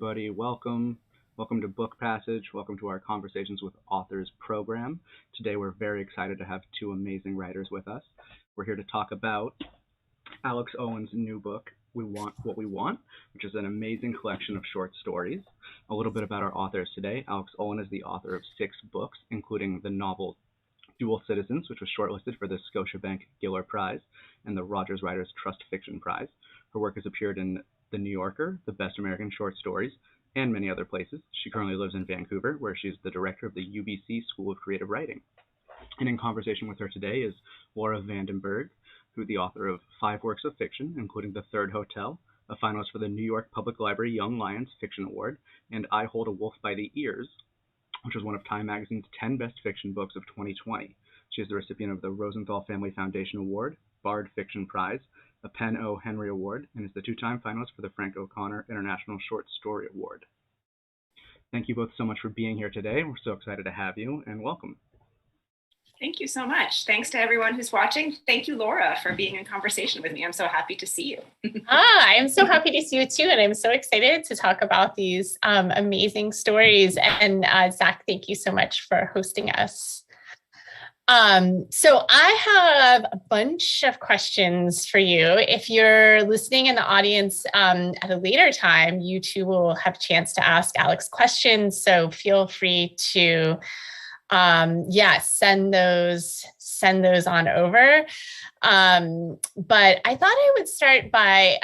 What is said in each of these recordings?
everybody. Welcome. Welcome to Book Passage. Welcome to our Conversations with Authors program. Today, we're very excited to have two amazing writers with us. We're here to talk about Alix Ohlin's new book, We Want What We Want, which is an amazing collection of short stories. A little bit about our authors today. Alix Ohlin is the author of 6 books, including the novel Dual Citizens, which was shortlisted for the Scotiabank Giller Prize and the Rogers Writers Trust Fiction Prize. Her work has appeared in The New Yorker, The Best American Short Stories, and many other places. She currently lives in Vancouver, where she's the director of the UBC School of Creative Writing. And in conversation with her today is Laura Vandenberg, who's the author of 5 works of fiction, including The Third Hotel, a finalist for the New York Public Library Young Lions Fiction Award, and I Hold a Wolf by the Ears, which was one of Time Magazine's 10 Best Fiction Books of 2020. She is the recipient of the Rosenthal Family Foundation Award, Bard Fiction Prize, a Penn O. Henry Award, and is the 2-time finalist for the Frank O'Connor International Short Story Award. Thank you both so much for being here today. We're so excited to have you, and welcome. Thank you so much. Thanks to everyone who's watching. Thank you, Laura, for being in conversation with me. I'm so happy to see you. I'm so happy to see you too. And I'm so excited to talk about these amazing stories. And Zach, thank you so much for hosting us. So I have a bunch of questions for you. If you're listening in the audience at a later time, you too will have a chance to ask Alix questions. So feel free to send those on over. But I thought I would start by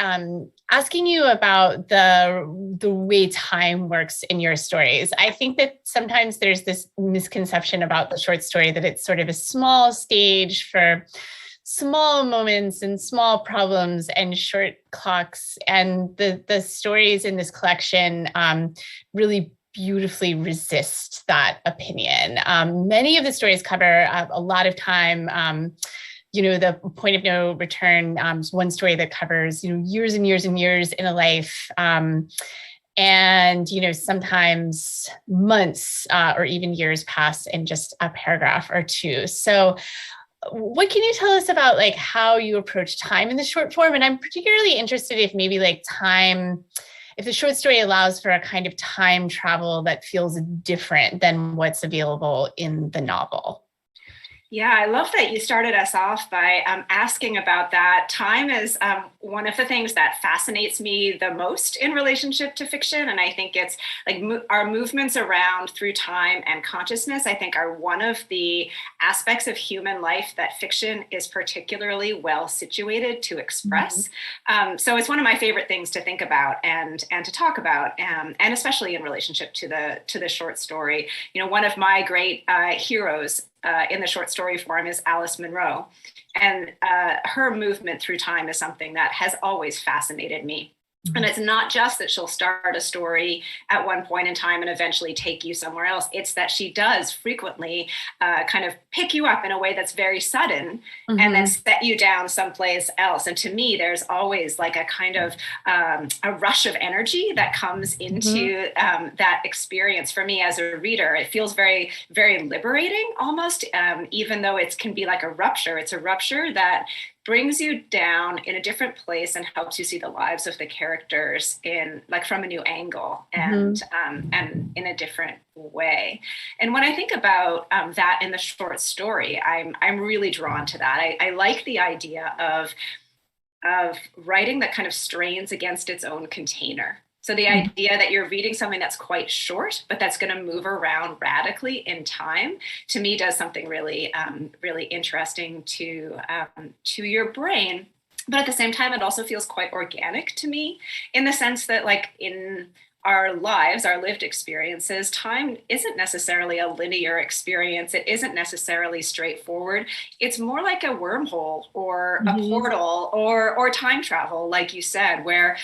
asking you about the way time works in your stories. I think that sometimes there's this misconception about the short story that it's sort of a small stage for small moments and small problems and short clocks. And the stories in this collection really beautifully resist that opinion. Many of the stories cover a lot of time. The point of no return, one story that covers, years and years and years in a life. And, sometimes months or even years pass in just a paragraph or two. So what can you tell us about how you approach time in the short form? And I'm particularly interested if maybe if the short story allows for a kind of time travel that feels different than what's available in the novel. Yeah, I love that you started us off by asking about that. Time is one of the things that fascinates me the most in relationship to fiction. And I think it's our movements around through time and consciousness, I think, are one of the aspects of human life that fiction is particularly well situated to express. Mm-hmm. So it's one of my favorite things to think about and to talk about, and especially in relationship to the short story. One of my great heroes in the short story form is Alice Munro. And her movement through time is something that has always fascinated me. And it's not just that she'll start a story at one point in time and eventually take you somewhere else. It's that she does frequently kind of pick you up in a way that's very sudden, mm-hmm. and then set you down someplace else. And to me, there's always a kind of a rush of energy that comes into that experience for me as a reader. It feels very, very liberating almost, even though it can be like a rupture. It's a rupture that brings you down in a different place and helps you see the lives of the characters in from a new angle and and in a different way. And when I think about that in the short story, I'm really drawn to that. I like the idea of writing that kind of strains against its own container. So the idea that you're reading something that's quite short, but that's going to move around radically in time, to me, does something really, really interesting to your brain. But at the same time, it also feels quite organic to me, in the sense that, in our lives, our lived experiences, time isn't necessarily a linear experience. It isn't necessarily straightforward. It's more like a wormhole or a portal or time travel, like you said, where,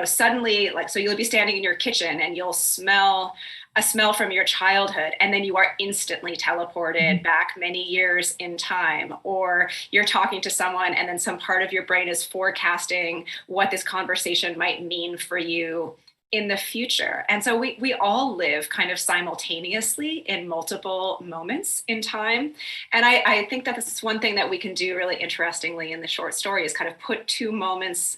suddenly, so you'll be standing in your kitchen and you'll smell a smell from your childhood, and then you are instantly teleported back many years in time. Or you're talking to someone and then some part of your brain is forecasting what this conversation might mean for you in the future. And so we all live kind of simultaneously in multiple moments in time. And I think that this is one thing that we can do really interestingly in the short story, is kind of put 2 moments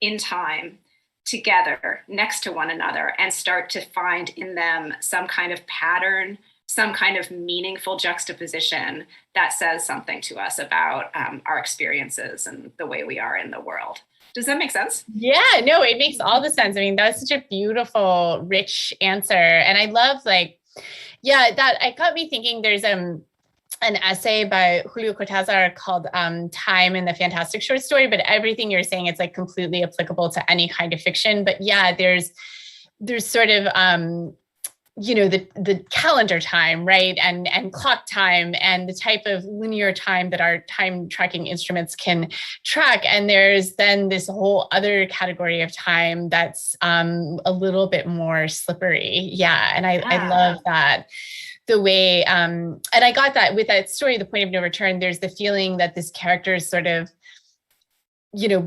in time together next to one another and start to find in them some kind of pattern, some kind of meaningful juxtaposition that says something to us about our experiences and the way we are in the world. Does that make sense? Yeah, no, it makes all the sense. I mean, that was such a beautiful, rich answer. And I love that it got me thinking. There's an essay by Julio Cortázar called Time in the Fantastic Short Story, but everything you're saying, it's like completely applicable to any kind of fiction. But yeah, there's sort of the calendar time, right? And clock time and the type of linear time that our time tracking instruments can track. And there's then this whole other category of time that's a little bit more slippery. Yeah. And I love that. The way, and I got that with that story, The Point of No Return, there's the feeling that this character sort of,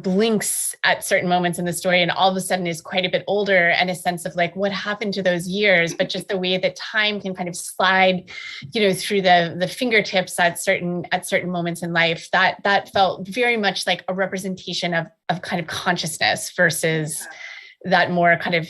blinks at certain moments in the story and all of a sudden is quite a bit older, and a sense of like, what happened to those years? But just the way that time can kind of slide, through the fingertips at certain moments in life, that felt very much like a representation of kind of consciousness versus that more kind of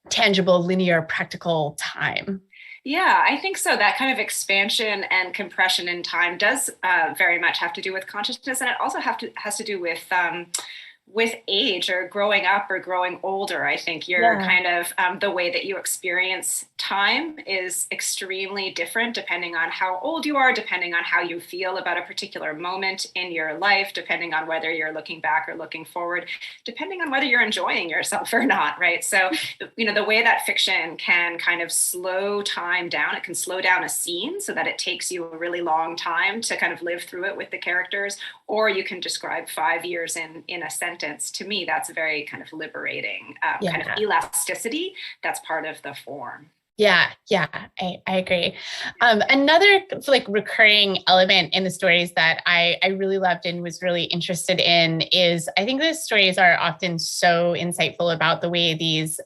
tangible, linear, practical time. Yeah, I think so. That kind of expansion and compression in time does very much have to do with consciousness, and it also has to do with age or growing up or growing older. I think you're kind of the way that you experience time is extremely different depending on how old you are, depending on how you feel about a particular moment in your life, depending on whether you're looking back or looking forward, depending on whether you're enjoying yourself or not, right? So, the way that fiction can kind of slow time down, it can slow down a scene so that it takes you a really long time to kind of live through it with the characters, or you can describe 5 years in a sentence. To me, that's a very kind of liberating kind of elasticity that's part of the form. Yeah, I agree. Another like recurring element in the stories that I really loved and was really interested in is, I think the stories are often so insightful about the way these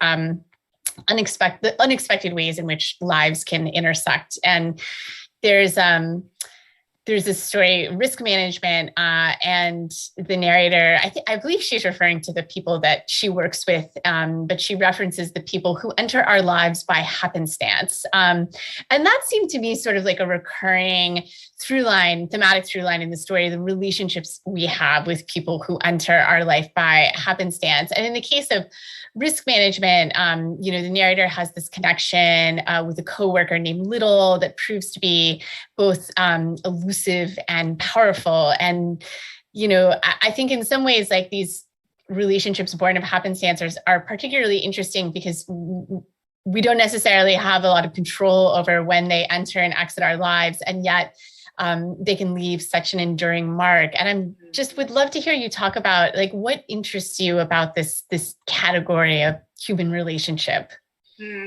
unexpected ways in which lives can intersect. And there's this story, risk management, and the narrator, I believe she's referring to the people that she works with, but she references the people who enter our lives by happenstance. And that seemed to be sort of like a recurring thematic through line in the story, the relationships we have with people who enter our life by happenstance. And in the case of risk management, the narrator has this connection with a coworker named Little that proves to be both elusive and powerful. And, I think in some ways, like, these relationships born of happenstance are particularly interesting because we don't necessarily have a lot of control over when they enter and exit our lives. And yet they can leave such an enduring mark. And I'm just would love to hear you talk about, like, what interests you about this category of human relationship.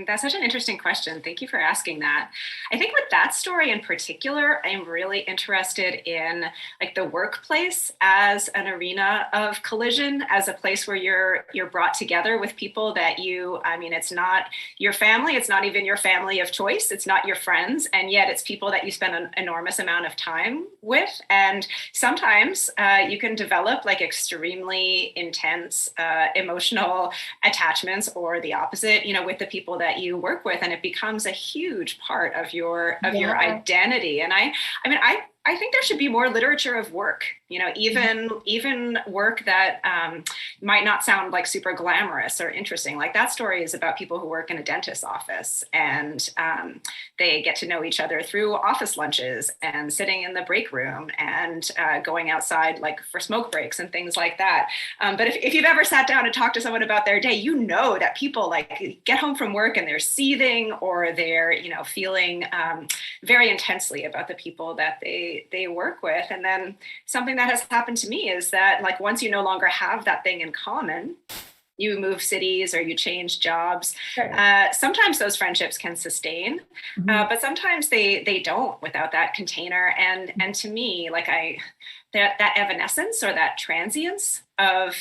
That's such an interesting question. Thank you for asking that. I think with that story in particular, I'm really interested in like the workplace as an arena of collision, as a place where you're brought together with people that it's not your family, it's not even your family of choice, it's not your friends, and yet it's people that you spend an enormous amount of time with. And sometimes you can develop like extremely intense emotional attachments, or the opposite, with the people that you work with, and it becomes a huge part of your identity. And I think there should be more literature of work, even work that might not sound like super glamorous or interesting. Like that story is about people who work in a dentist's office, and they get to know each other through office lunches and sitting in the break room and going outside like for smoke breaks and things like that. But if you've ever sat down and talked to someone about their day, that people like get home from work and they're seething, or they're, feeling very intensely about the people that they work with. And then something that has happened to me is that, like, once you no longer have that thing in common, you move cities or you change jobs. Sure. Sometimes those friendships can sustain, but sometimes they don't without that container. And to me, like that evanescence or that transience of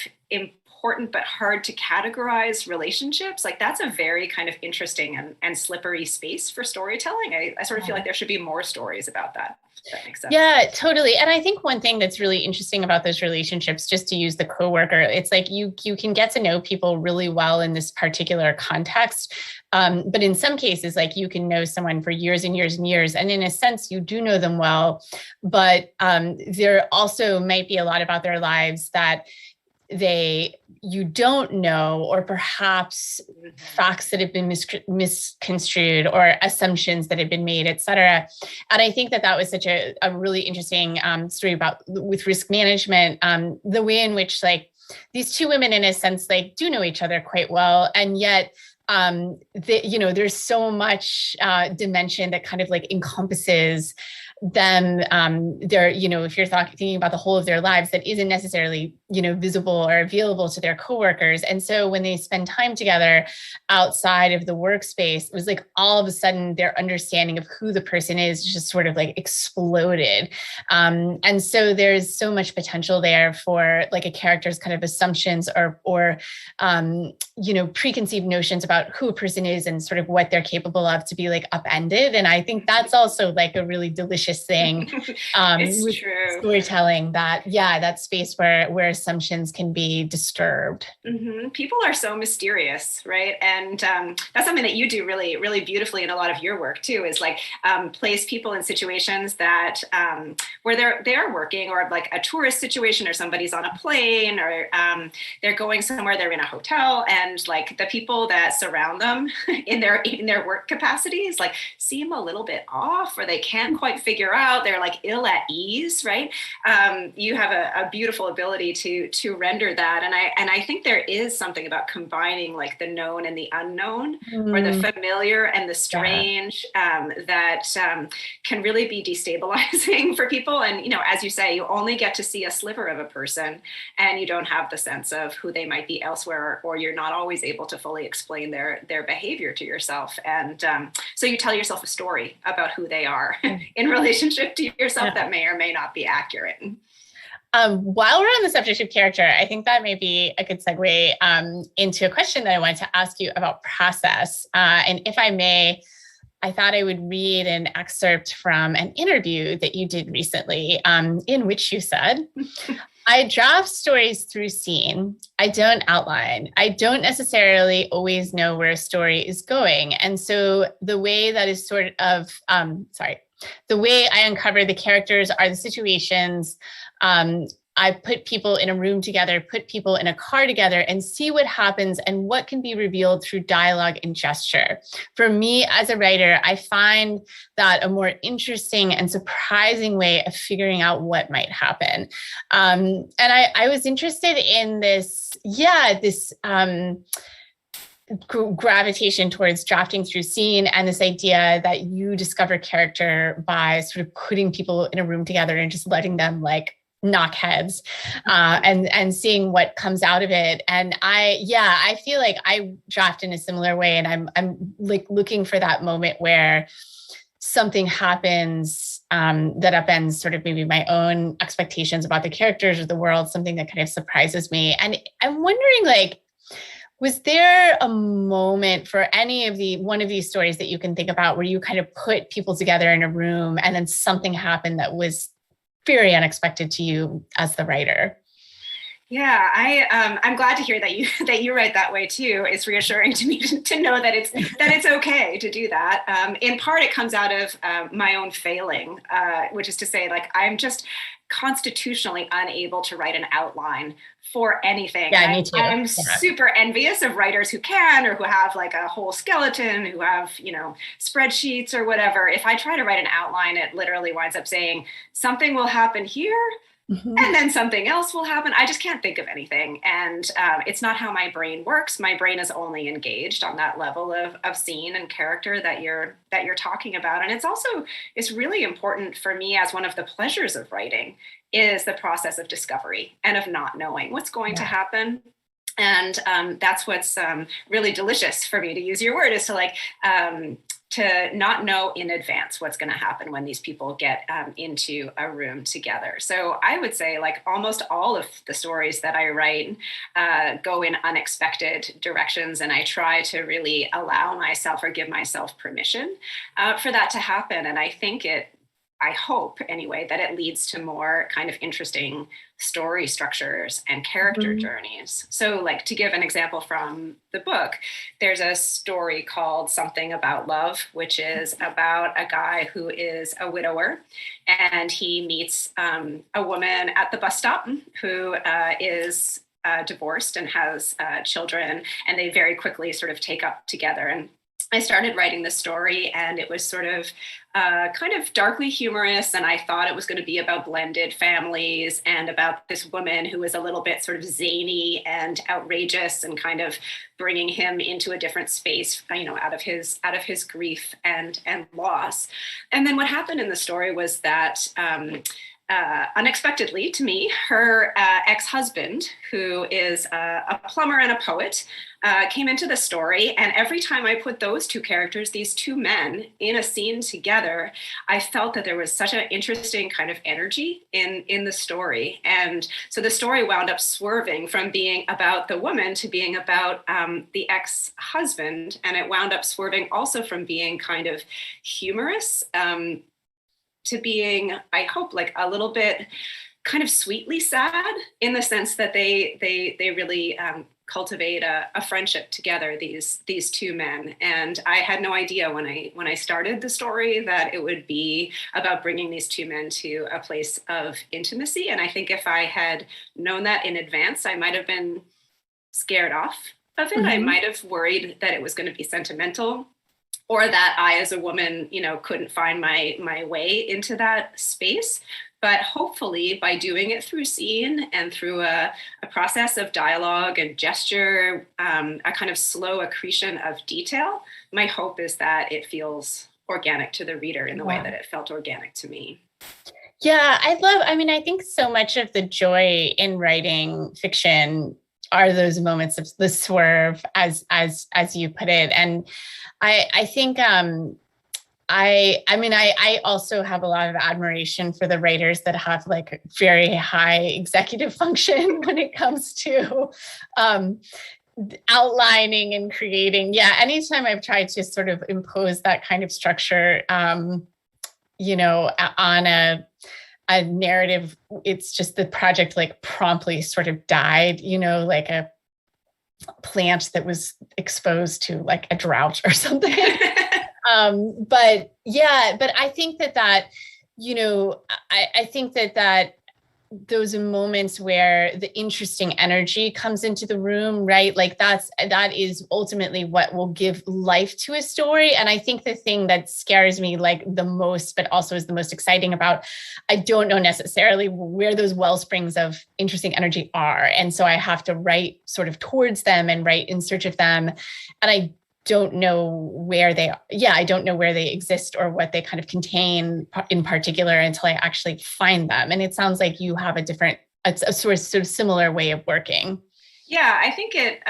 important but hard to categorize relationships, like that's a very kind of interesting and slippery space for storytelling. I sort of feel like there should be more stories about that. If that makes sense. Yeah, totally. And I think one thing that's really interesting about those relationships, just to use the coworker, it's like you can get to know people really well in this particular context. But in some cases, like you can know someone for years and years and years. And in a sense, you do know them well, but there also might be a lot about their lives that you don't know, or perhaps facts that have been misconstrued or assumptions that have been made, et cetera. And I think that was such a really interesting story with risk management, the way in which like these two women, in a sense, like do know each other quite well. And yet, there's so much dimension that kind of like encompasses them. If you're thinking about the whole of their lives, that isn't necessarily, visible or available to their coworkers. And so when they spend time together outside of the workspace, it was like all of a sudden their understanding of who the person is just sort of like exploded. And so there's so much potential there for like a character's kind of assumptions or preconceived notions about who a person is and sort of what they're capable of to be like upended. And I think that's also like a really delicious thing with storytelling, that space where assumptions can be disturbed. Mm-hmm. People are so mysterious, right? And that's something that you do really, really beautifully in a lot of your work too, is like place people in situations that where they are working, or like a tourist situation, or somebody's on a plane, or they're going somewhere, they're in a hotel, and like the people that surround them in their work capacities like seem a little bit off, or they can't quite figure out, they're like ill at ease, right? You have a beautiful ability to render that, and I think there is something about combining like the known and the unknown, or the familiar and the strange, that can really be destabilizing for people. And as you say, you only get to see a sliver of a person, and you don't have the sense of who they might be elsewhere, or you're not always able to fully explain their behavior to yourself. And so you tell yourself a story about who they are in relationship to yourself that may or may not be accurate. While we're on the subject of character, I think that may be a good segue into a question that I wanted to ask you about process. And if I may, I thought I would read an excerpt from an interview that you did recently, in which you said, I draft stories through scene. I don't outline. I don't necessarily always know where a story is going. And so the way that is the way I uncover the characters are the situations. I put people in a room together, put people in a car together, and see what happens and what can be revealed through dialogue and gesture. For me as a writer, I find that a more interesting and surprising way of figuring out what might happen. And I was interested in this gravitation towards drafting through scene, and this idea that you discover character by sort of putting people in a room together and just letting them like knock heads, and seeing what comes out of it. And I feel like I draft in a similar way, and I'm like looking for that moment where something happens that upends sort of maybe my own expectations about the characters or the world, something that kind of surprises me. And I'm wondering, like, was there a moment for one of these stories that you can think about where you kind of put people together in a room and then something happened that was very unexpected to you as the writer? Yeah, I'm glad to hear that you write that way too. It's reassuring to me to know that it's okay to do that. In part, it comes out of my own failing, which is to say, like, I'm just constitutionally unable to write an outline for anything. Yeah, me too. I'm super envious of writers who can, or who have like a whole skeleton, who have, spreadsheets or whatever. If I try to write an outline, it literally winds up saying something will happen here. Mm-hmm. And then something else will happen. I just can't think of anything. And it's not how my brain works. My brain is only engaged on that level of scene and character that you're talking about. And it's really important for me, as one of the pleasures of writing is the process of discovery and of not knowing what's going to happen. And that's what's really delicious for me, to use your word, is to like to not know in advance what's going to happen when these people get into a room together. So I would say like almost all of the stories that I write go in unexpected directions, and I try to really allow myself or give myself permission for that to happen. And I hope anyway, that it leads to more kind of interesting story structures and character journeys. So like, to give an example from the book, there's a story called Something About Love, which is about a guy who is a widower, and he meets a woman at the bus stop who is divorced and has children, and they very quickly sort of take up together. And I started writing the story, and it was sort of kind of darkly humorous, and I thought it was going to be about blended families and about this woman who was a little bit sort of zany and outrageous, and kind of bringing him into a different space, out of his grief and loss. And then what happened in the story was that unexpectedly to me, her ex-husband, who is a plumber and a poet, came into the story. And every time I put those two characters, these two men, in a scene together, I felt that there was such an interesting kind of energy in the story. And so the story wound up swerving from being about the woman to being about the ex-husband. And it wound up swerving also from being kind of humorous to being, I hope, like a little bit kind of sweetly sad, in the sense that they really cultivate a friendship together, these two men. And I had no idea when I started the story that it would be about bringing these two men to a place of intimacy. And I think if I had known that in advance, I might have been scared off of it. I might have worried that it was going to be sentimental, or that I, as a woman, couldn't find my way into that space. But hopefully, by doing it through scene and through a process of dialogue and gesture, a kind of slow accretion of detail, my hope is that it feels organic to the reader in the way that it felt organic to me. Yeah, I think so much of the joy in writing fiction are those moments of the swerve, as you put it. And I think I also have a lot of admiration for the writers that have like very high executive function when it comes to outlining and creating. Yeah, anytime I've tried to sort of impose that kind of structure, on a narrative, it's just the project like promptly sort of died, like a plant that was exposed to like a drought or something. But I think that I think that those moments where the interesting energy comes into the room, right? Like that is ultimately what will give life to a story. And I think the thing that scares me like the most, but also is the most exciting about, I don't know necessarily where those well springs of interesting energy are. And so I have to write sort of towards them and write in search of them. And I don't know where they are. Yeah, I don't know where they exist or what they kind of contain in particular until I actually find them. And it sounds like you have a sort of similar way of working. Yeah, I think it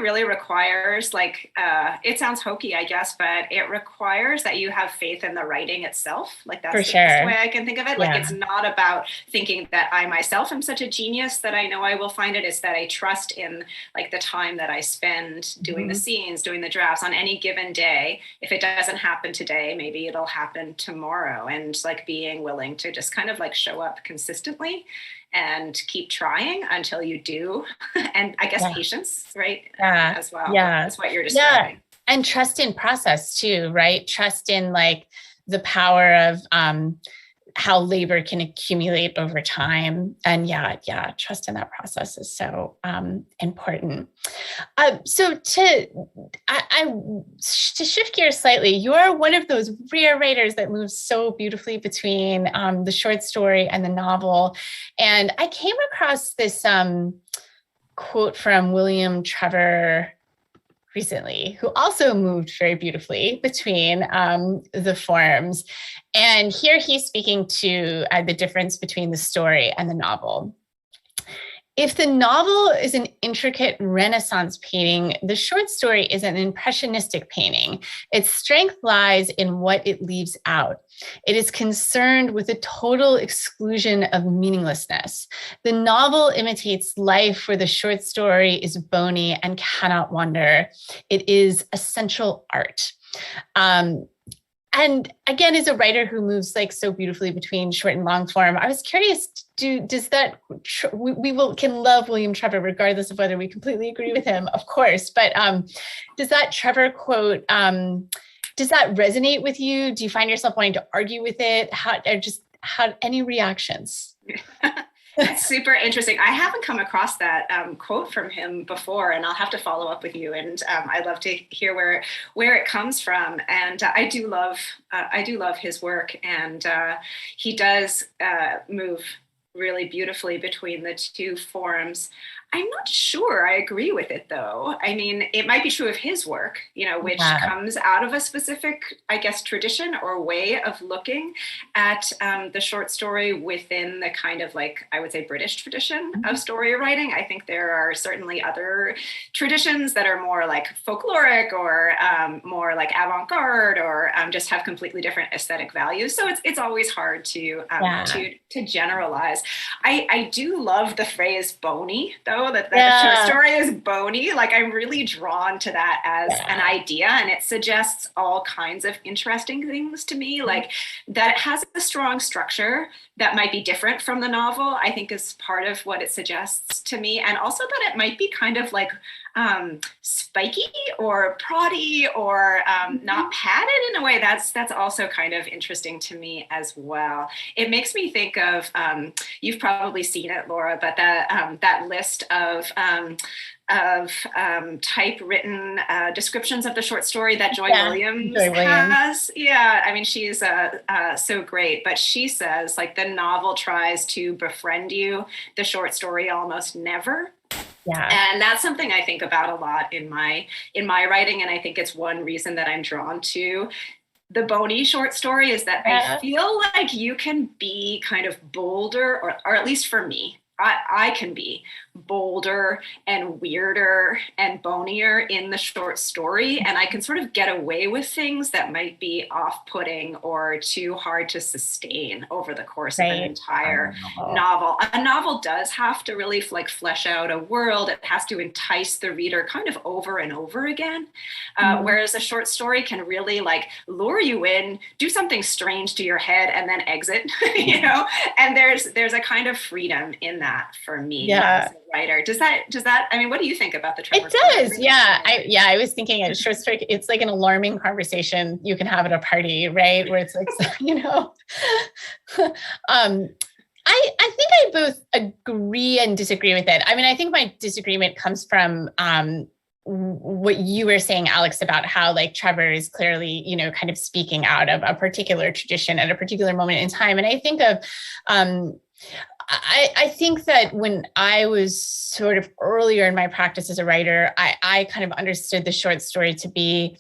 really requires it sounds hokey, I guess, but it requires that you have faith in the writing itself. Like that's the best way I can think of it. Like it's not about thinking that I myself am such a genius that I know I will find it. It's that I trust in like the time that I spend doing the scenes, doing the drafts on any given day. If it doesn't happen today, maybe it'll happen tomorrow. And like being willing to just kind of like show up consistently and keep trying until you do. And I guess patience, right? As well. Yeah. That's what you're describing. Yeah. And trust in process too, right? Trust in like the power of how labor can accumulate over time. And trust in that process is so important. So to shift gears slightly, you're one of those rare writers that moves so beautifully between the short story and the novel. And I came across this quote from William Trevor recently, who also moved very beautifully between the forms. And here he's speaking to the difference between the story and the novel. If the novel is an intricate Renaissance painting, the short story is an impressionistic painting. Its strength lies in what it leaves out. It is concerned with the total exclusion of meaninglessness. The novel imitates life, where the short story is bony and cannot wander. It is essential art. And again, as a writer who moves like so beautifully between short and long form, I was curious, does that, can love William Trevor regardless of whether we completely agree with him, of course, but does that Trevor quote, does that resonate with you? Do you find yourself wanting to argue with it? How any reactions? That's super interesting. I haven't come across that quote from him before, and I'll have to follow up with you. And I'd love to hear where it comes from. And I do love his work, and he does move really beautifully between the two forms. I'm not sure I agree with it, though. I mean, it might be true of his work, which comes out of a specific, I guess, tradition or way of looking at the short story within the kind of like, I would say, British tradition of story writing. I think there are certainly other traditions that are more like folkloric or more like avant-garde or just have completely different aesthetic values. So it's always hard to generalize. I do love the phrase bony, though. That the short story is bony. Like, I'm really drawn to that as an idea, and it suggests all kinds of interesting things to me, like that it has a strong structure that might be different from the novel, I think is part of what it suggests to me, and also that it might be kind of like spiky or proddy or not padded in a way that's also kind of interesting to me as well. It makes me think of, you've probably seen it, Laura, but that list of typewritten descriptions of the short story that Joy Williams has. Yeah, I mean, she's so great, but she says, like, the novel tries to befriend you, the short story almost never. Yeah. And that's something I think about a lot in my writing, and I think it's one reason that I'm drawn to the bony short story is that I feel like you can be kind of bolder, or at least for me, I can be bolder and weirder and bonier in the short story, and I can sort of get away with things that might be off-putting or too hard to sustain over the course of an entire novel. A novel does have to really like flesh out a world. It has to entice the reader kind of over and over again, whereas a short story can really like lure you in, do something strange to your head, and then exit. And there's a kind of freedom in that for me as a writer. Does that, I mean, what do you think about the Trevor? It does. I was thinking a short story, it's like an alarming conversation you can have at a party, right? Where it's like, I think I both agree and disagree with it. I mean, I think my disagreement comes from what you were saying, Alix, about how like Trevor is clearly, kind of speaking out of a particular tradition at a particular moment in time. And I think of, I think that when I was sort of earlier in my practice as a writer, I kind of understood the short story to be,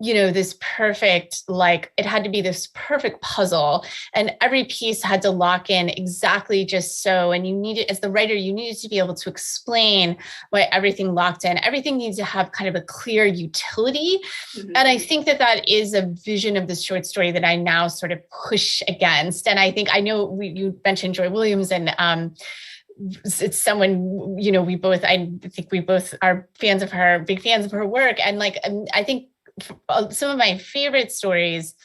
this perfect, like it had to be this perfect puzzle, and every piece had to lock in exactly just so. And you needed, as the writer, you needed to be able to explain why everything locked in. Everything needs to have kind of a clear utility. Mm-hmm. And I think that is a vision of the short story that I now sort of push against. And I think, I know you mentioned Joy Williams, and it's someone, I think we both are fans of her, big fans of her work. And like, I think some of my favorite stories,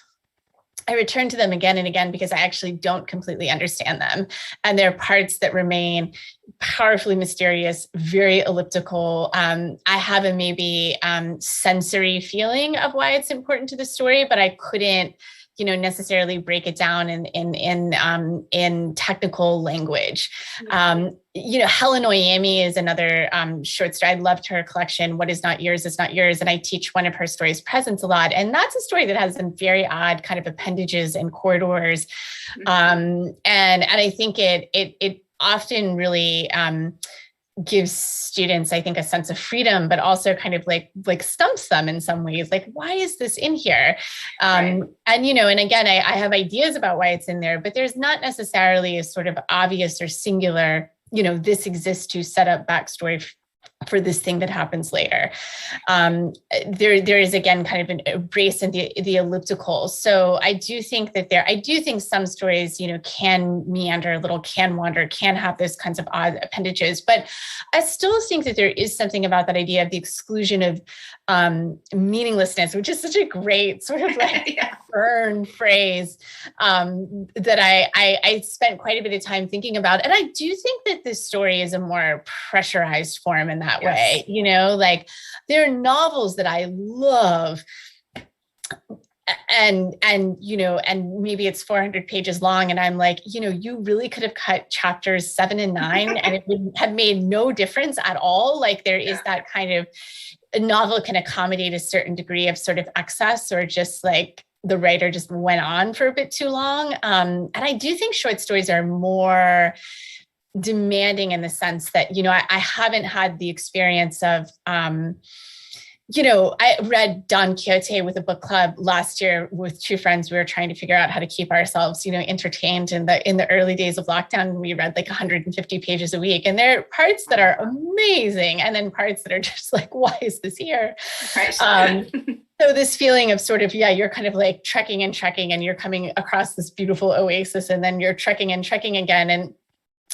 I return to them again and again because I actually don't completely understand them. And there are parts that remain powerfully mysterious, very elliptical. I have a maybe sensory feeling of why it's important to the story, but I couldn't necessarily break it down in technical language. Helen Oyemi is another short story. I loved her collection, What Is Not Yours Is Not Yours. And I teach one of her stories, Presence, a lot. And that's a story that has some very odd kind of appendages and corridors. And I think it often really gives students, I think, a sense of freedom, but also kind of like stumps them in some ways. Like, why is this in here? And, and again, I have ideas about why it's in there, but there's not necessarily a sort of obvious or singular, this exists to set up backstory for this thing that happens later. There is again kind of an embrace in the elliptical. So I do think some stories, can meander a little, can wander, can have those kinds of odd appendages. But I still think that there is something about that idea of the exclusion of meaninglessness, which is such a great sort of like burn phrase that I spent quite a bit of time thinking about. And I do think that this story is a more pressurized form in that way. Like there are novels that I love and maybe it's 400 pages long and I'm like, you really could have cut chapters 7 and 9 and it would have made no difference at all. Like there is that kind of, a novel can accommodate a certain degree of sort of excess or just like the writer just went on for a bit too long. And I do think short stories are more demanding in the sense that, I haven't had the experience of, I read Don Quixote with a book club last year with 2 friends. We were trying to figure out how to keep ourselves, entertained in the early days of lockdown. We read like 150 pages a week, and there are parts that are amazing, and then parts that are just like, why is this here? Right. So this feeling of sort of, you're kind of like trekking, and you're coming across this beautiful oasis, and then you're trekking again, and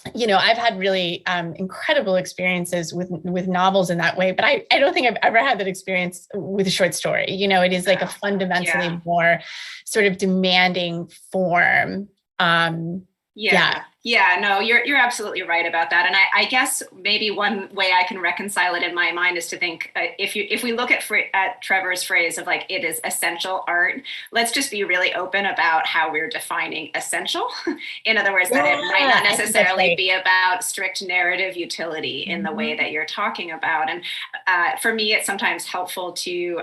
I've had really incredible experiences with novels in that way, but I don't think I've ever had that experience with a short story. It is like a fundamentally more sort of demanding form. No, you're absolutely right about that. And I guess maybe one way I can reconcile it in my mind is to think if we look at Trevor's phrase of like, it is essential art, let's just be really open about how we're defining essential. In other words, that it might not necessarily be about strict narrative utility in the way that you're talking about. And for me, it's sometimes helpful to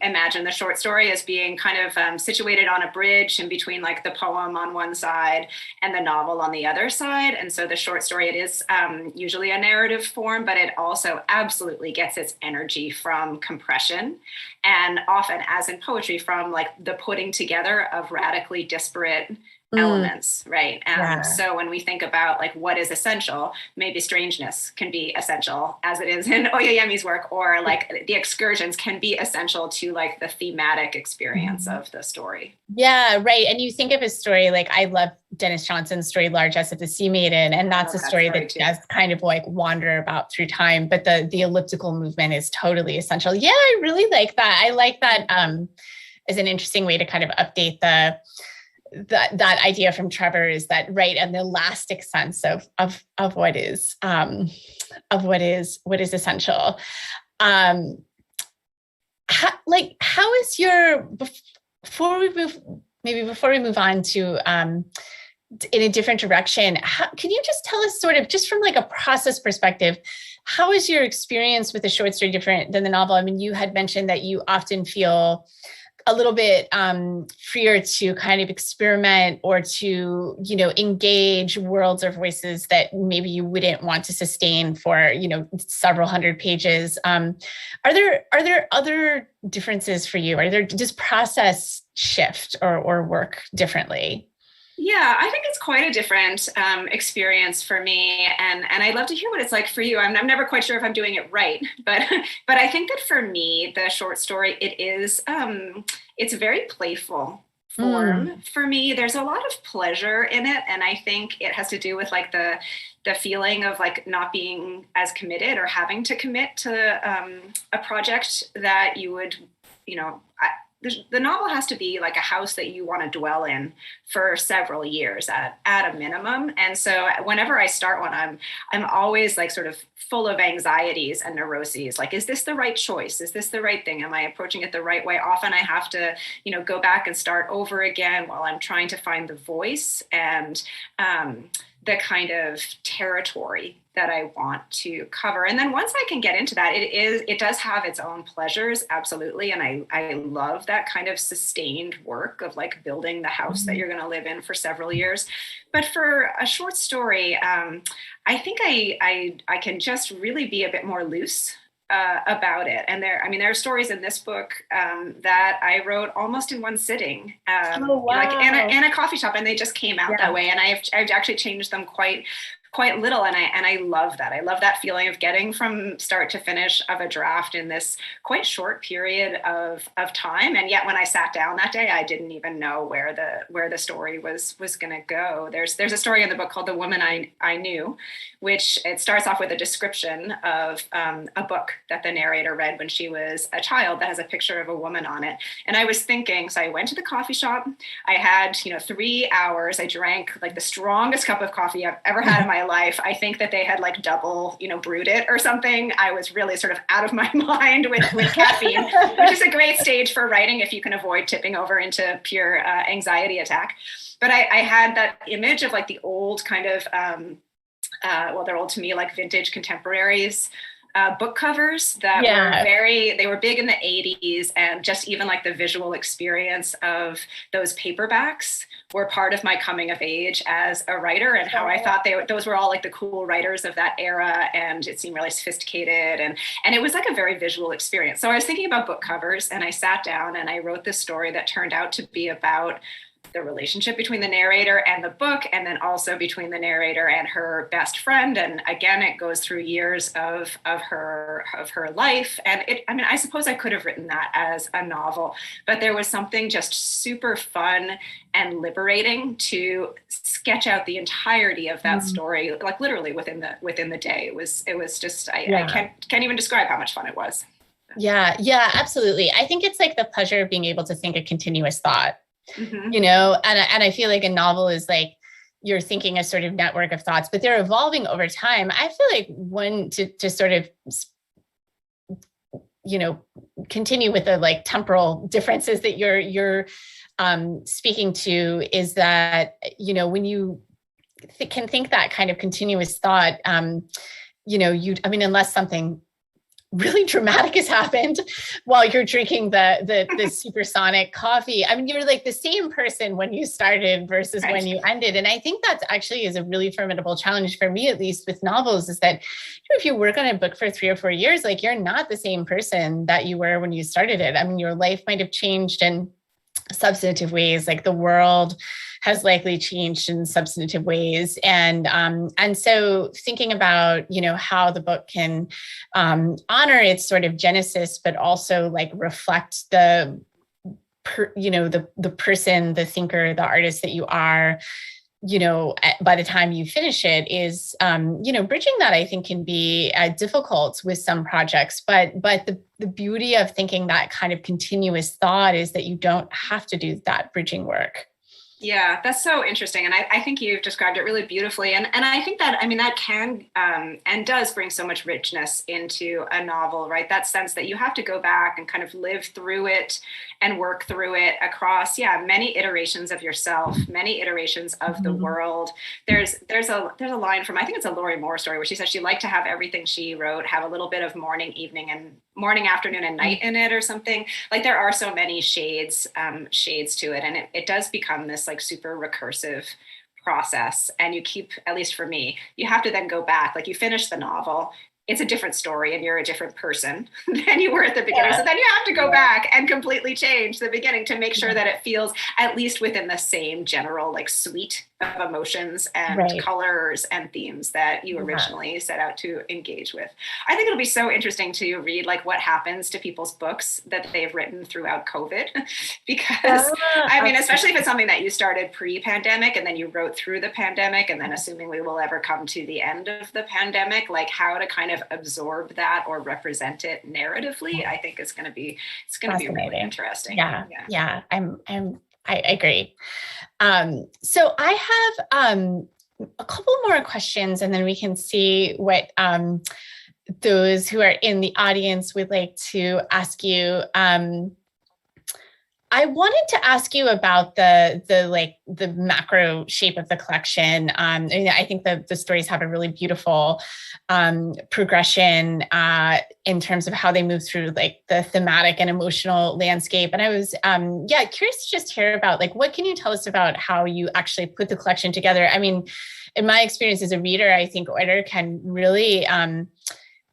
imagine the short story as being kind of situated on a bridge in between like the poem on one side and the novel on the other side. And so the short story, it is usually a narrative form, but it also absolutely gets its energy from compression, and often, as in poetry, from like the putting together of radically disparate elements, right? So when we think about like what is essential, maybe strangeness can be essential as it is in Oyeyemi's work, or like the excursions can be essential to like the thematic experience of the story. Yeah, right. And you think of a story like, I love Dennis Johnson's story, Largesse of the Sea Maiden, and that's a story that does kind of like wander about through time, but the elliptical movement is totally essential. Yeah, I really like that. I like that as an interesting way to kind of update that idea from Trevor, is that right, and the elastic sense of what is essential. How is your, before we move on to in a different direction, can you just tell us sort of just from like a process perspective, how is your experience with the short story different than the novel? I mean, you had mentioned that you often feel a little bit freer to kind of experiment or to, engage worlds or voices that maybe you wouldn't want to sustain for, several hundred pages. Are there other differences for you? Does process shift or work differently? Yeah, I think it's quite a different experience for me, and I'd love to hear what it's like for you. I'm never quite sure if I'm doing it right, but I think that for me, the short story, it's a very playful form for me. There's a lot of pleasure in it, and I think it has to do with like the feeling of like not being as committed or having to commit to a project that you would, the novel has to be like a house that you want to dwell in for several years at a minimum. And so whenever I start one, I'm always like sort of full of anxieties and neuroses. Like, is this the right choice? Is this the right thing? Am I approaching it the right way? Often I have to, go back and start over again while I'm trying to find the voice and the kind of territory that I want to cover. And then once I can get into that, it does have its own pleasures, absolutely. And I love that kind of sustained work of like building the house that you're going to live in for several years. But for a short story, I think I can just really be a bit more loose about it. And there are stories in this book that I wrote almost in one sitting, like in a coffee shop, and they just came out that way. And I've actually changed them quite quite little, and I love that. I love that feeling of getting from start to finish of a draft in this quite short period of time. And yet when I sat down that day, I didn't even know where the story was going to go. There's a story in the book called The Woman I Knew, which it starts off with a description of a book that the narrator read when she was a child that has a picture of a woman on it. And I was thinking, so I went to the coffee shop. I had 3 hours. I drank like the strongest cup of coffee I've ever had in my life. I think that they had like double, brewed it or something. I was really sort of out of my mind with caffeine, which is a great stage for writing if you can avoid tipping over into pure anxiety attack. But I had that image of like the old kind of, well, they're old to me, like vintage contemporaries, book covers that they were big in the 80s, and just even like the visual experience of those paperbacks were part of my coming of age as a writer, and how I thought those were all like the cool writers of that era, and it seemed really sophisticated, and it was like a very visual experience. So I was thinking about book covers, and I sat down and I wrote this story that turned out to be about the relationship between the narrator and the book, and then also between the narrator and her best friend. And again, it goes through years of her life. And I suppose I could have written that as a novel, but there was something just super fun and liberating to sketch out the entirety of that story, like literally within the day. It was just, I can't even describe how much fun it was. Yeah, absolutely. I think it's like the pleasure of being able to think a continuous thought. Mm-hmm. And I feel like a novel is like you're thinking a sort of network of thoughts, but they're evolving over time. I feel like one to sort of, continue with the like temporal differences that you're speaking to is that, when you can think that kind of continuous thought, unless something really dramatic has happened while you're drinking the supersonic coffee. You're like the same person when you started versus when you ended. And I think that's actually is a really formidable challenge for me, at least with novels, is that if you work on a book for 3 or 4 years, like you're not the same person that you were when you started it. Your life might have changed in substantive ways, like the world has likely changed in substantive ways. And so thinking about, how the book can honor its sort of genesis, but also like reflect the person, the thinker, the artist that you are, by the time you finish it is, bridging that I think can be difficult with some projects, but the beauty of thinking that kind of continuous thought is that you don't have to do that bridging work. Yeah, that's so interesting. And I think you've described it really beautifully. And I think that, that can and does bring so much richness into a novel, right? That sense that you have to go back and kind of live through it and work through it across, many iterations of yourself, many iterations of the world. There's a line from, I think it's a Lori Moore story, where she says she liked to have everything she wrote have a little bit of morning, afternoon, and night in it or something. Like there are so many shades to it. And it does become this like super recursive process. And you keep, at least for me, you have to then go back, like you finish the novel, it's a different story and you're a different person than you were at the beginning. So then you have to go back and completely change the beginning to make sure that it feels at least within the same general like suite of emotions and colors and themes that you originally set out to engage with. I think it'll be so interesting to read like what happens to people's books that they've written throughout COVID, because especially if it's something that you started pre-pandemic and then you wrote through the pandemic, and then assuming we will ever come to the end of the pandemic, like how to kind of absorb that or represent it narratively, I think is going to be really interesting. Yeah. I agree. So I have a couple more questions, and then we can see what those who are in the audience would like to ask you. I wanted to ask you about the macro shape of the collection. I think the stories have a really beautiful progression in terms of how they move through like the thematic and emotional landscape. And I was curious to just hear about like, what can you tell us about how you actually put the collection together? In my experience as a reader, I think order can really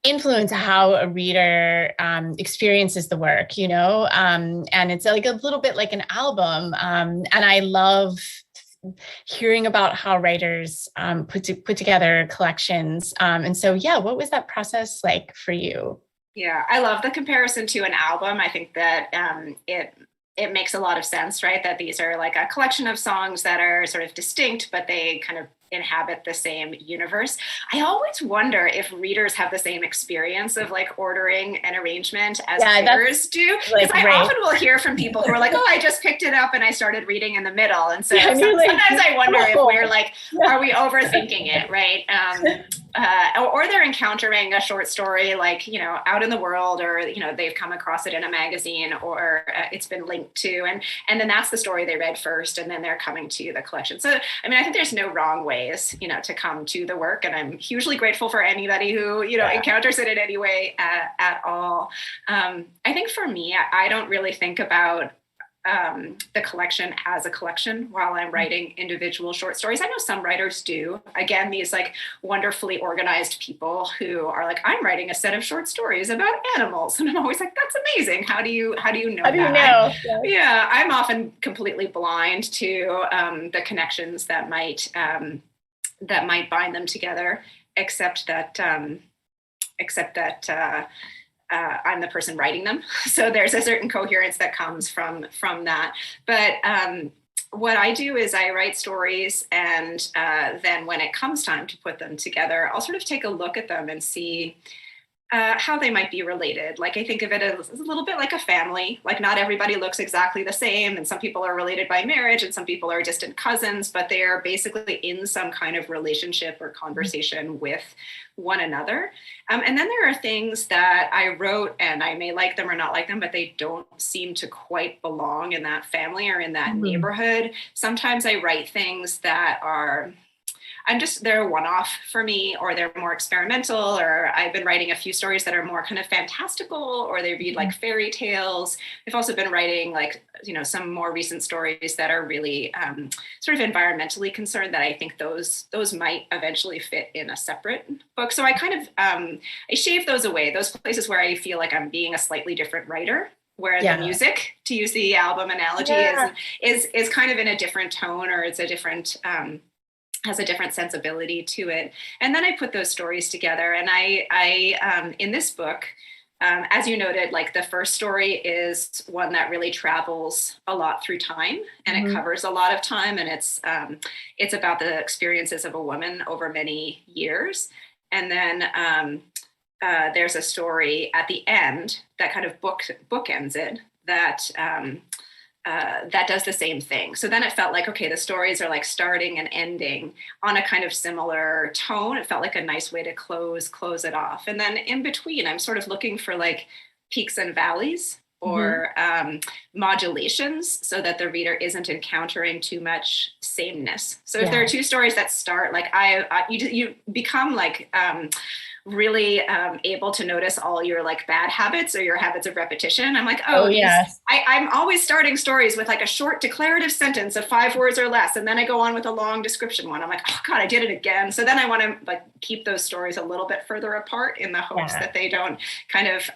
influence how a reader experiences the work, and it's like a little bit like an album. And I love hearing about how writers put together collections. And so, yeah, what was that process like for you? Yeah, I love the comparison to an album. I think that it makes a lot of sense, right? That these are like a collection of songs that are sort of distinct, but they kind of inhabit the same universe. I always wonder if readers have the same experience of like ordering an arrangement as writers do. Because I often will hear from people who are like, oh, I just picked it up and I started reading in the middle. And so sometimes I wonder if we're like, are we overthinking it, right? Or they're encountering a short story like, you know, out in the world, or, you know, they've come across it in a magazine, or it's been linked to, and then that's the story they read first, and then they're coming to the collection. So, I mean, I think there's no wrong ways, you know, to come to the work, and I'm hugely grateful for anybody who, you know, encounters it in any way at all. I think for me, I don't really think about the collection as a collection while I'm writing individual short stories. I know some writers do. Again, these like wonderfully organized people who are like, I'm writing a set of short stories about animals. And I'm always like, that's amazing. How do you know how do that? You know? Yeah, I'm often completely blind to the connections that might bind them together, except that I'm the person writing them. So there's a certain coherence that comes from that. But what I do is I write stories, and then when it comes time to put them together, I'll sort of take a look at them and see how they might be related. Like I think of it as a little bit like a family. Like not everybody looks exactly the same, and some people are related by marriage and some people are distant cousins, but they're basically in some kind of relationship or conversation with one another. And then there are things that I wrote, and I may like them or not like them, but they don't seem to quite belong in that family or in that neighborhood. Sometimes I write things that are they're a one-off for me, or they're more experimental, or I've been writing a few stories that are more kind of fantastical, or they read like fairy tales. I've also been writing like, you know, some more recent stories that are really sort of environmentally concerned, that I think those might eventually fit in a separate book. So I kind of, I shave those away, those places where I feel like I'm being a slightly different writer, where the music, to use the album analogy, is kind of in a different tone, or it's a different, has a different sensibility to it. And then I put those stories together. And I in this book, as you noted, like the first story is one that really travels a lot through time, and it covers a lot of time. And it's about the experiences of a woman over many years. And then there's a story at the end that kind of bookends it, that does the same thing. So then it felt like, okay, the stories are like starting and ending on a kind of similar tone. It felt like a nice way to close it off. And then in between, I'm sort of looking for like peaks and valleys, or modulations, so that the reader isn't encountering too much sameness. So if there are two stories that start like you become like really able to notice all your like bad habits or your habits of repetition. I'm like, I'm always starting stories with like a short declarative sentence of 5 words or less, and then I go on with a long description one. I'm like, oh God, I did it again. So then I want to like keep those stories a little bit further apart, in the hopes that they don't kind of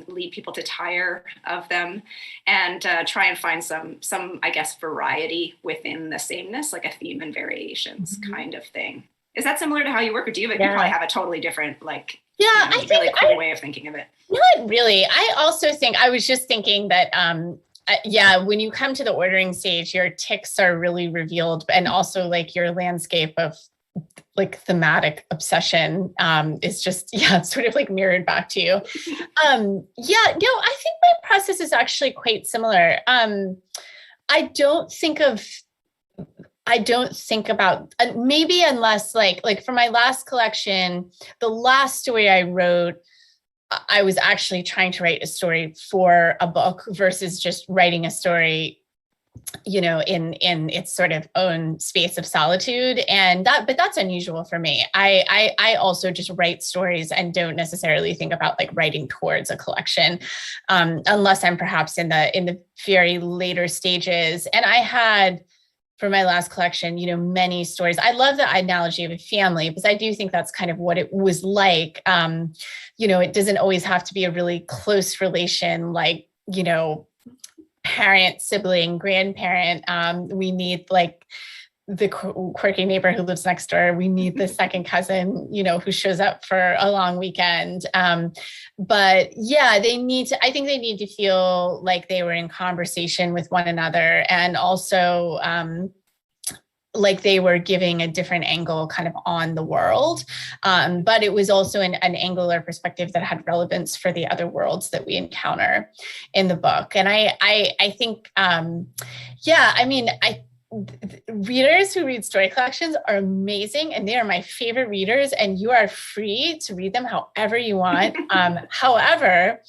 lead people to tire of them, and try and find some I guess variety within the sameness, like a theme and variations kind of thing. Is that similar to how you work, or do you probably have a totally different, like, I think cool way of thinking of it? Not really. I also think, I was just thinking that, when you come to the ordering stage, your tics are really revealed, and also like your landscape of like thematic obsession is just, it's sort of like mirrored back to you. I think my process is actually quite similar. I don't think about, maybe unless like for my last collection, the last story I wrote, I was actually trying to write a story for a book versus just writing a story, you know, in its sort of own space of solitude. But that's unusual for me. I also just write stories and don't necessarily think about like writing towards a collection, unless I'm perhaps in the very later stages. And I had, for my last collection, you know, many stories. I love the analogy of a family, because I do think that's kind of what it was like. You know, it doesn't always have to be a really close relation, like, you know, parent, sibling, grandparent. We need like the quirky neighbor who lives next door. We need the second cousin, who shows up for a long weekend. But yeah, I think they need to feel like they were in conversation with one another, and also like they were giving a different angle kind of on the world. But it was also an angle or perspective that had relevance for the other worlds that we encounter in the book. And I think, readers who read story collections are amazing, and they are my favorite readers, and you are free to read them however you want. However,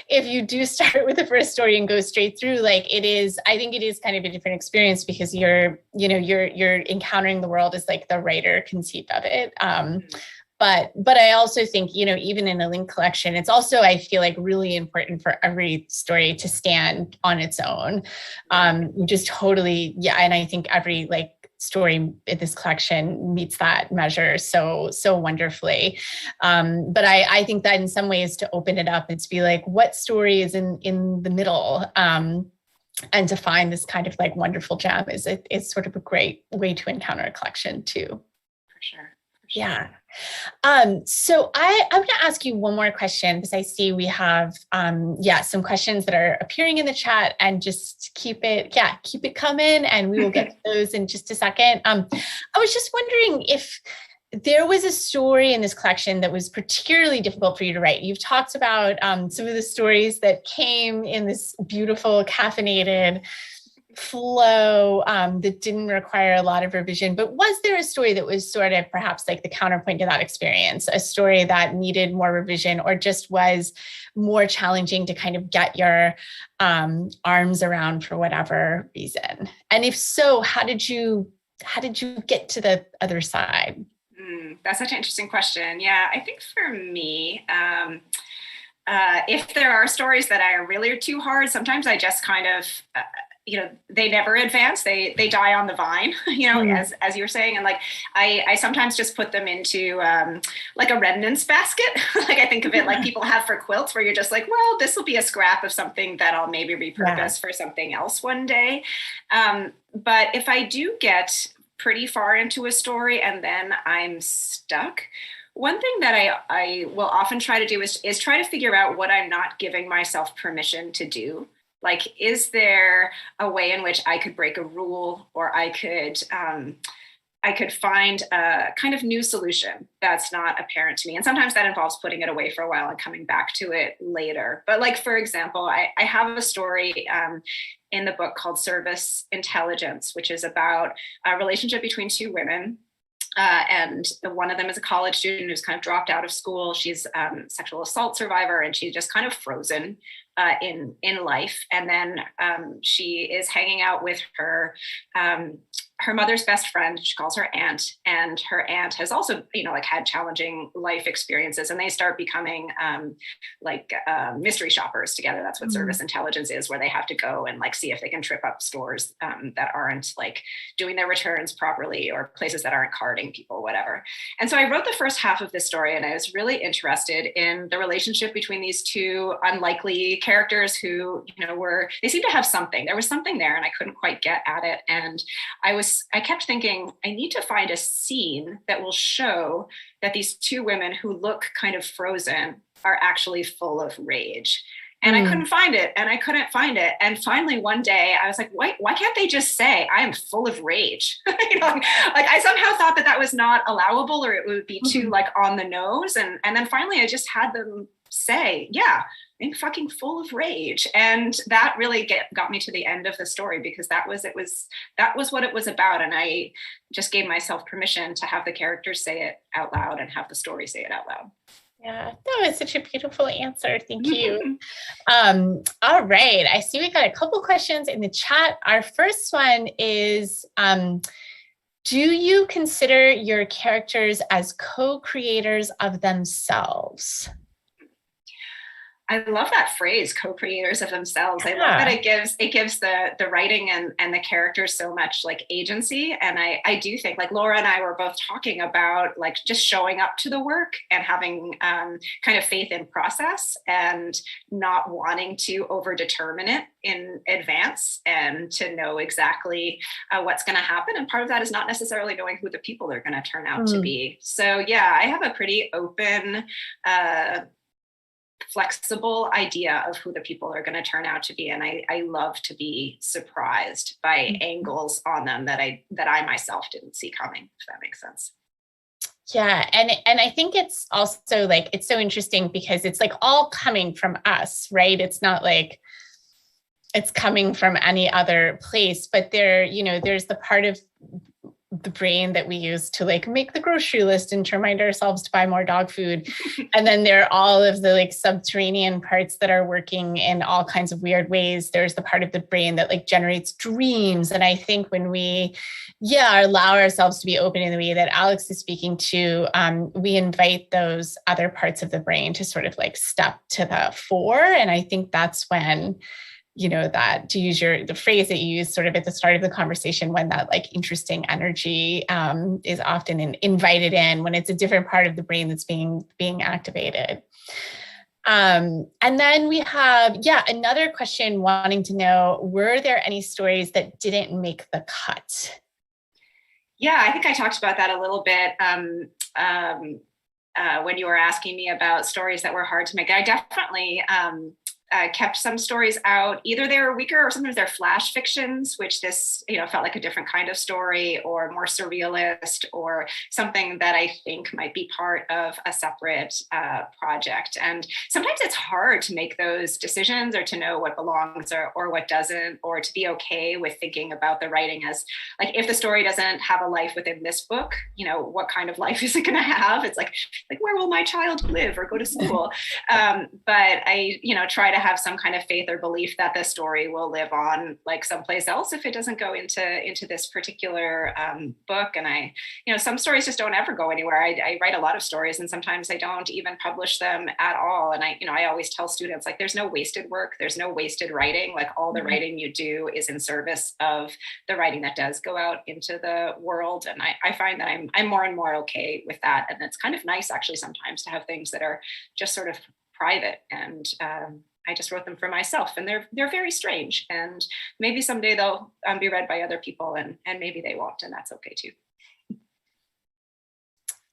if you do start with the first story and go straight through, I think it is kind of a different experience, because you're encountering the world as like the writer conceived of it. But I also think, even in a linked collection, it's also, I feel like, really important for every story to stand on its own. Just totally. Yeah. And I think every story in this collection meets that measure so wonderfully. But I think that in some ways, to open it up and to be like, what story is in the middle? And to find this kind of wonderful gem is sort of a great way to encounter a collection too. For sure. Yeah. So I'm going to ask you one more question, because I see we have, some questions that are appearing in the chat, and just keep it coming, and we will get to those in just a second. I was just wondering if there was a story in this collection that was particularly difficult for you to write. You've talked about some of the stories that came in this beautiful caffeinated flow that didn't require a lot of revision, but was there a story that was sort of perhaps like the counterpoint to that experience, a story that needed more revision, or just was more challenging to kind of get your arms around for whatever reason? And if so, how did you get to the other side? That's such an interesting question. Yeah, I think for me, if there are stories that are really too hard, sometimes I just kind of they never advance. They die on the vine, as you were saying. And I sometimes just put them into like a remnants basket. I think of it like people have for quilts, where you're just like, well, this will be a scrap of something that I'll maybe repurpose for something else one day. But if I do get pretty far into a story and then I'm stuck, one thing that I will often try to do is try to figure out what I'm not giving myself permission to do. Is there a way in which I could break a rule, or I could find a kind of new solution that's not apparent to me? And sometimes that involves putting it away for a while and coming back to it later. But for example, I have a story in the book called Service Intelligence, which is about a relationship between two women. And one of them is a college student who's kind of dropped out of school. She's a sexual assault survivor, and she's just kind of frozen in life. And then she is hanging out with her mother's best friend. She calls her aunt, and her aunt has also, had challenging life experiences, and they start becoming mystery shoppers together. That's what Service Intelligence is, where they have to go and see if they can trip up stores that aren't doing their returns properly, or places that aren't carding people, whatever. And so I wrote the first half of this story, and I was really interested in the relationship between these two unlikely characters who, they seemed to have something. There was something there, and I couldn't quite get at it. And I kept thinking, I need to find a scene that will show that these two women who look kind of frozen are actually full of rage. And I couldn't find it, and I couldn't find it. And finally one day I was like, why can't they just say I am full of rage? I somehow thought that was not allowable, or it would be too on the nose. And then finally I just had them say, yeah, I'm fucking full of rage. And that really got me to the end of the story, because that was what it was about. And I just gave myself permission to have the characters say it out loud and have the story say it out loud. Yeah, that was such a beautiful answer. Thank you. All right. I see we got a couple questions in the chat. Our first one is, do you consider your characters as co-creators of themselves? I love that phrase, co-creators of themselves. I love Yeah. that it gives the writing and the characters so much like agency. And I do think, like, Laura and I were both talking about like just showing up to the work and having kind of faith in process and not wanting to overdetermine it in advance and to know exactly what's going to happen. And part of that is not necessarily knowing who the people are going to turn out to be. So yeah, I have a pretty open, flexible idea of who the people are going to turn out to be, and I love to be surprised by angles on them that I myself didn't see coming, if that makes sense. Yeah, and I think it's also like, it's so interesting because it's like all coming from us, right? It's not like it's coming from any other place, but there's the part of the brain that we use to like make the grocery list and to remind ourselves to buy more dog food. And then there are all of the like subterranean parts that are working in all kinds of weird ways. There's the part of the brain that like generates dreams. And I think when we, allow ourselves to be open in the way that Alix is speaking to, we invite those other parts of the brain to sort of like step to the fore. And I think that's when, that, to use the phrase that you used sort of at the start of the conversation, when that like interesting energy is often invited in, when it's a different part of the brain that's being activated. And then we have, another question wanting to know, were there any stories that didn't make the cut? Yeah, I think I talked about that a little bit when you were asking me about stories that were hard to make. I definitely kept some stories out. Either they were weaker or sometimes they're flash fictions, which this, felt like a different kind of story or more surrealist or something that I think might be part of a separate project. And sometimes it's hard to make those decisions or to know what belongs or what doesn't, or to be okay with thinking about the writing as like, if the story doesn't have a life within this book, what kind of life is it going to have? It's like, where will my child live or go to school? But I, try to have some kind of faith or belief that the story will live on like someplace else if it doesn't go into this particular book. And I, some stories just don't ever go anywhere. I write a lot of stories and sometimes I don't even publish them at all. And I always tell students, like, there's no wasted work. There's no wasted writing. Like, all the writing you do is in service of the writing that does go out into the world. And I find that I'm more and more okay with that. And it's kind of nice actually sometimes to have things that are just sort of private, and I just wrote them for myself, and they're very strange, and maybe someday they'll be read by other people, and maybe they won't, and that's okay too.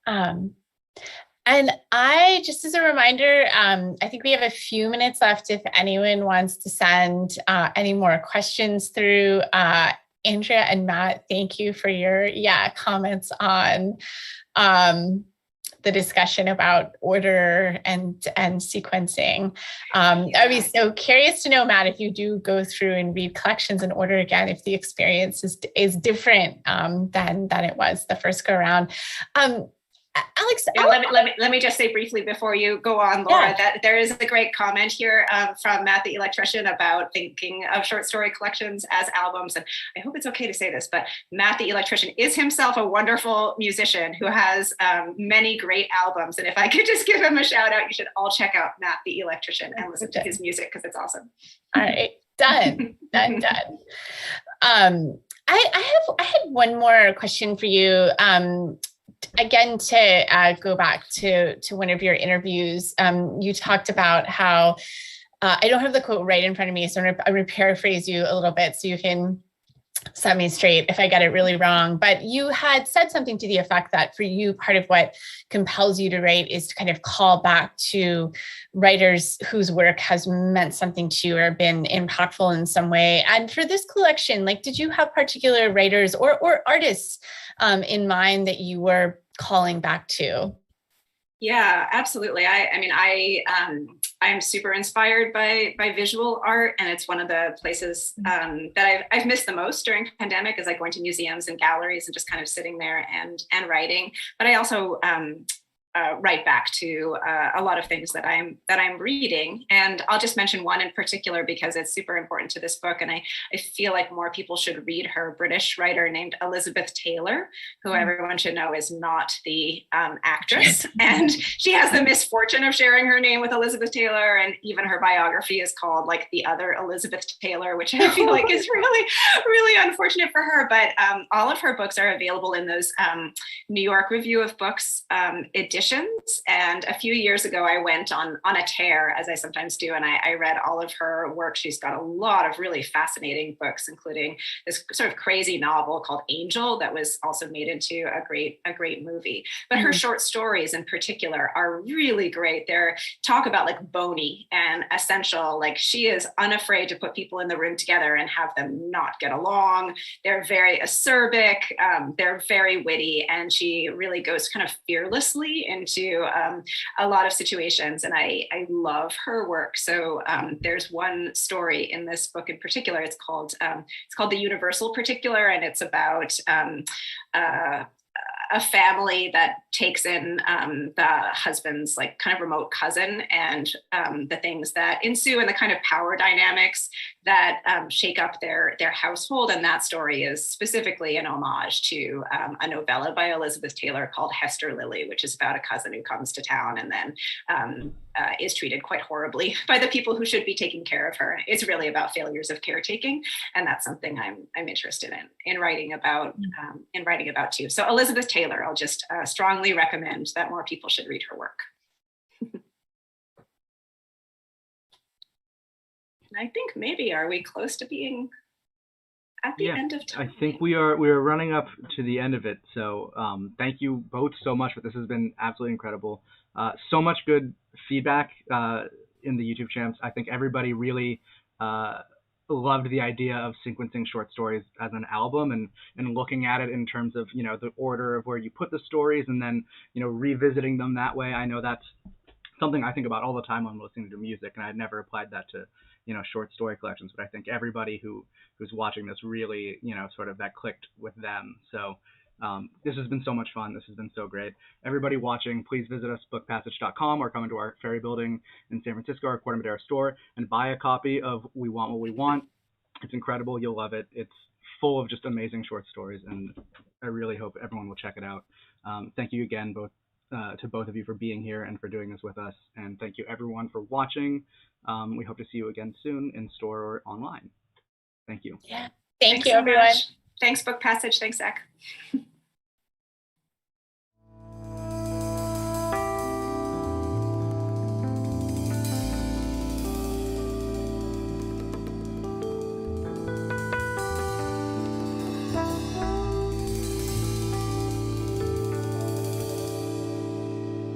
And I, just as a reminder, I think we have a few minutes left if anyone wants to send any more questions through. Andrea and Matt, thank you for your comments on the discussion about order and sequencing. I'd be so curious to know, Matt, if you do go through and read collections in order again, if the experience is different than it was the first go around. Alix, let me just say briefly before you go on, Laura, that there is a great comment here from Matt the Electrician about thinking of short story collections as albums. And I hope it's okay to say this, but Matt the Electrician is himself a wonderful musician who has many great albums. And if I could just give him a shout out, you should all check out Matt the Electrician and listen to his music because it's awesome. All right, done. I had one more question for you. Again, to go back to one of your interviews, you talked about how, I don't have the quote right in front of me, so I'm going to paraphrase you a little bit so you can set me straight if I get it really wrong. But you had said something to the effect that for you, part of what compels you to write is to kind of call back to writers whose work has meant something to you or been impactful in some way. And for this collection, like, did you have particular writers or artists in mind that you were calling back to? Yeah, absolutely. I'm super inspired by visual art, and it's one of the places that I've missed the most during the pandemic, is like going to museums and galleries and just kind of sitting there and writing. But I also right back to a lot of things that I'm reading. And I'll just mention one in particular because it's super important to this book. And I feel like more people should read her. British writer named Elizabeth Taylor, who everyone should know is not the actress. And she has the misfortune of sharing her name with Elizabeth Taylor. And even her biography is called like The Other Elizabeth Taylor, which I feel like is really, really unfortunate for her. But all of her books are available in those New York Review of Books editions. And a few years ago, I went on a tear, as I sometimes do, and I read all of her work. She's got a lot of really fascinating books, including this sort of crazy novel called Angel that was also made into a great movie. But her short stories in particular are really great. They're talk about like bony and essential. Like she is unafraid to put people in the room together and have them not get along. They're very acerbic. They're very witty, and she really goes kind of fearlessly into a lot of situations, and I love her work. So there's one story in this book in particular. It's called The Universal Particular, and it's about a family that takes in the husband's like kind of remote cousin, and the things that ensue and the kind of power dynamics that shake up their household. And that story is specifically an homage to a novella by Elizabeth Taylor called Hester Lily, which is about a cousin who comes to town and then is treated quite horribly by the people who should be taking care of her. It's really about failures of caretaking, and that's something I'm interested in writing about too. So Elizabeth Taylor, I'll just strongly recommend that more people should read her work. And I think maybe, are we close to being at the end of time? I think we are running up to the end of it. So thank you both so much. This has been absolutely incredible. So much good feedback in the YouTube channels. I think everybody really loved the idea of sequencing short stories as an album and looking at it in terms of, you know, the order of where you put the stories and then, you know, revisiting them that way. I know that's something I think about all the time when listening to music, and I'd never applied that to, you know, short story collections, but I think everybody who's watching this really, you know, sort of that clicked with them. So this has been so much fun. This has been so great. Everybody watching, please visit us, bookpassage.com, or come into our Ferry Building in San Francisco, our Corte Madera store, and buy a copy of We Want What We Want. It's incredible. You'll love it. It's full of just amazing short stories, and I really hope everyone will check it out. Thank you again, to both of you for being here and for doing this with us. And thank you everyone for watching. We hope to see you again soon in store or online. Thank you. Yeah. Thanks you, everyone. Much. Thanks, Book Passage. Thanks, Zach.